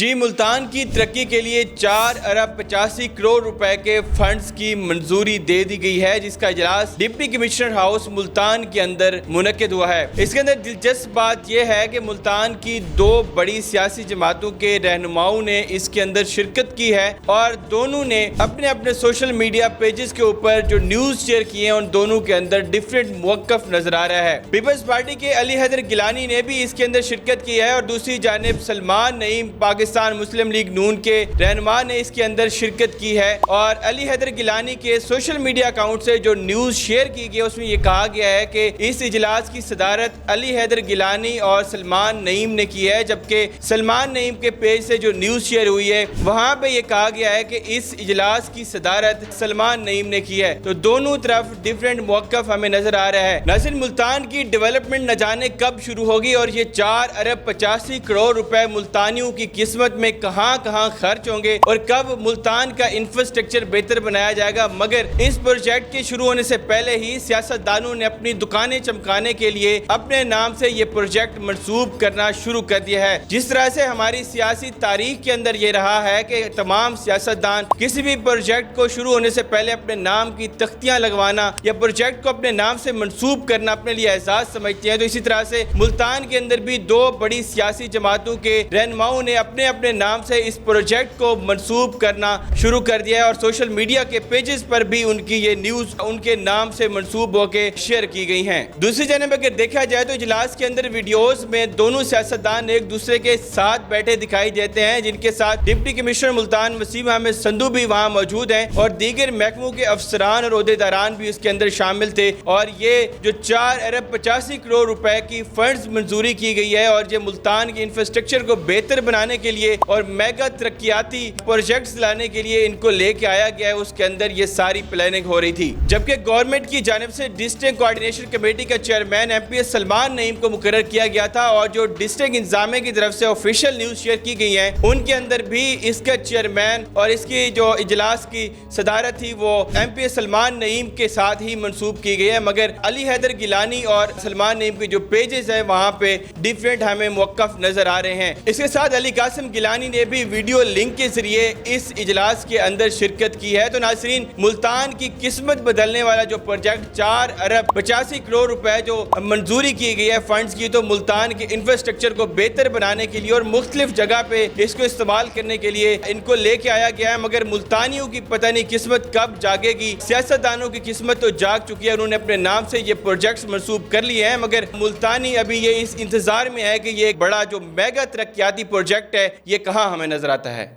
جی ملتان کی ترقی کے لیے 4.85 ارب روپے کے فنڈز کی منظوری دے دی گئی ہے، جس کا اجلاس ڈپٹی کمشنر ہاؤس ملتان کے اندر منعقد ہوا ہے۔ اس کے اندر دلچسپ بات یہ ہے کہ ملتان کی دو بڑی سیاسی جماعتوں کے رہنماؤں نے اس کے اندر شرکت کی ہے اور دونوں نے اپنے اپنے سوشل میڈیا پیجز کے اوپر جو نیوز شیئر کیے ہیں ان دونوں کے اندر ڈیفرنٹ موقف نظر آ رہا ہے۔ پیپلز پارٹی کے علی حیدر گیلانی نے بھی اس کے اندر شرکت کی ہے اور دوسری جانب سلمان نعیم پاکستان مسلم لیگ نون کے رہنما نے اس کے اندر شرکت کی ہے اور علی حیدر گیلانی کے سوشل میڈیا اکاؤنٹ سے جو نیوز شیئر کی گئی اس میں یہ کہا گیا ہے کہ اس اجلاس کی صدارت علی حیدر گیلانی اور سلمان نعیم نے کی ہے، جبکہ سلمان نعیم کے پیج سے جو نیوز شیئر ہوئی ہے وہاں پہ یہ کہا گیا ہے کہ اس اجلاس کی صدارت سلمان نعیم نے کی ہے۔ تو دونوں طرف ڈیفرنٹ موقف ہمیں نظر آ رہا ہے۔ ناظرین، ملتان کی ڈیولپمنٹ نہ جانے کب شروع ہوگی اور یہ 4.85 ارب روپے ملتانیوں کی قسمت میں کہاں کہاں خرچ ہوں گے اور کب ملتان کا انفراسٹرکچر بہتر بنایا جائے گا، مگر اس پروجیکٹ کے شروع ہونے سے پہلے ہی سیاستدانوں نے اپنی دکانیں چمکانے کے لیے اپنے نام سے یہ پروجیکٹ منسوب کرنا شروع کر دیا ہے۔ جس طرح سے ہماری سیاسی تاریخ کے اندر یہ رہا ہے کہ تمام سیاستدان کسی بھی پروجیکٹ کو شروع ہونے سے پہلے اپنے نام کی تختیاں لگوانا یا پروجیکٹ کو اپنے نام سے منسوب کرنا اپنے لیے اعزاز سمجھتے ہیں، تو اسی طرح سے ملتان کے اندر بھی دو بڑی سیاسی جماعتوں کے رہنماؤں نے اپنے اپنے نام سے اس پروجیکٹ کو منسوب کرنا شروع کر دیا ہے اور سوشل میڈیا کے پیجز پر بھی ان کی یہ نیوز ان کے نام سے منسوب ہو کے شیئر کی گئی ہیں۔ دوسری جانب اگر دیکھا جائے تو اجلاس کے اندر ویڈیوز میں دونوں سیاستدان ایک دوسرے کے ساتھ بیٹھے دکھائی دیتے ہیں، جن کے ساتھ ڈپٹی کمشنر ملتان وسیم احمد سندھو بھی وہاں موجود ہیں اور دیگر محکموں کے افسران اور عہدیداران بھی اس کے اندر شامل تھے اور یہ جو 4.85 ارب روپے کی فنڈز منظوری کی گئی ہے اور یہ ملتان کے انفراسٹرکچر کو بہتر بنانے کے لیے اور میگا ترقیاتی پروجیکٹس لانے کے لیے ان کو لے کے آیا گیا ہے، اس کے اندر یہ ساری پلاننگ ہو رہی تھی۔ جبکہ گورنمنٹ کی جانب سے ڈسٹرکٹ کوارڈینیشن کمیٹی کا chairman M P S Salman Naeem کو مقرر کیا گیا تھا اور جو ڈسٹرکٹ انتظامیہ کی طرف سے آفیشیل نیوز شیئر کی گئی ہیں ان کے اندر بھی اس کا چیئرمین اور اس کی جو اجلاس کی صدارت تھی وہ ایم پی ایس سلمان نعیم کے ساتھ ہی منسوب کی گئی ہے، مگر علی حیدر گیلانی اور سلمان نعیم کے جو پیجز ہیں وہاں پہ ڈیفرنٹ ہمیں موقف نظر آ رہے ہیں۔ اس کے ساتھ علی قاسم گیلانی نے بھی ویڈیو لنک کے ذریعے اس اجلاس کے اندر شرکت کی ہے۔ تو ناظرین، ملتان کی قسمت بدلنے والا جو پروجیکٹ 4.85 ارب روپے جو منظوری کی گئی ہے فنڈز کی، تو ملتان کے انفراسٹرکچر کو بہتر بنانے کے لیے اور مختلف جگہ پہ اس کو استعمال کرنے کے لیے ان کو لے کے آیا گیا ہے، مگر ملتانیوں کی پتہ نہیں قسمت کب جاگے گی۔ سیاستدانوں کی قسمت تو جاگ چکی ہے، انہوں نے اپنے نام سے یہ پروجیکٹس منسوب کر لیے ہیں، مگر ملتانی ابھی یہ اس انتظار میں ہے کہ یہ ایک بڑا جو میگا ترقیاتی پروجیکٹ ہے یہ کہاں ہمیں نظر آتا ہے۔